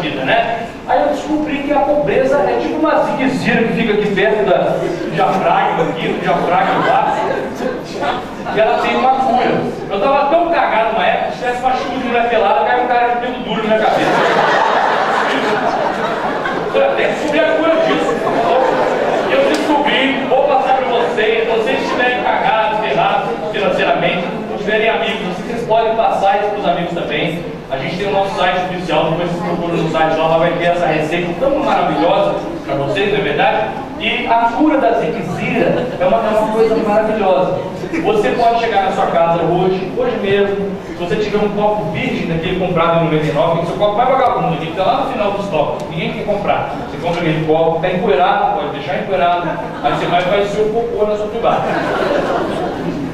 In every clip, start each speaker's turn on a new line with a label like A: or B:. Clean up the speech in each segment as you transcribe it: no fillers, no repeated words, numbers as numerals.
A: vida, né? Aí eu descobri que a pobreza é tipo uma ziquezira que fica aqui perto do diafragma aqui, do diafragma lá, e ela tem uma cura. Eu tava tão cagado na época, se tivesse uma chuva de mulher pelada, caiu um cara de pelo duro na minha cabeça. Tem que descobrir a cura disso. Eu descobri, vou passar para vocês, se vocês estiverem cagados, ferrados financeiramente, não tiverem amigos, vocês podem passar isso para os amigos também. A gente tem o nosso site oficial, depois vocês procuram no site lá, vai ter essa receita tão maravilhosa para vocês, não é verdade? E a cura da ziquezira é uma coisa maravilhosa. Você pode chegar na sua casa hoje mesmo, se você tiver um copo virgem daquele comprado em 99, que seu copo vai vagabundo, que está lá no final do estoque, ninguém quer comprar. Você compra aquele copo, está empoeirado, pode deixar empoeirado, aí você vai fazer o seu cocô na sua privada.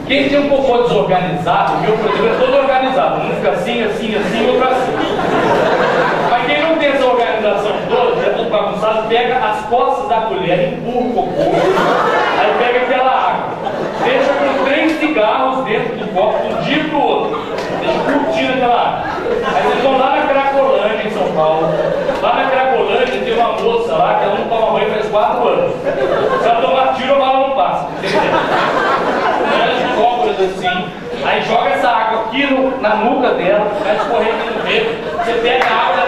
A: Quem tem um cocô desorganizado, meu problema é todo organizado, um fica assim, outro assim. Mas quem não tem essa organização toda, é tudo bagunçado, pega as costas da colher, empurra o cocô, aí pega aquela água, deixa com 3 cigarros dentro do copo, de um dia pro outro, deixa curtindo aquela água. Aí vocês vão lá na Cracolândia, em São Paulo. Lá na Cracolândia tem uma moça lá que ela não toma banho faz 4 anos. Se ela tomar tiro, a bala não passa. Assim, aí joga essa água aqui na nuca dela, vai escorrer aqui no dedo, você pega a água,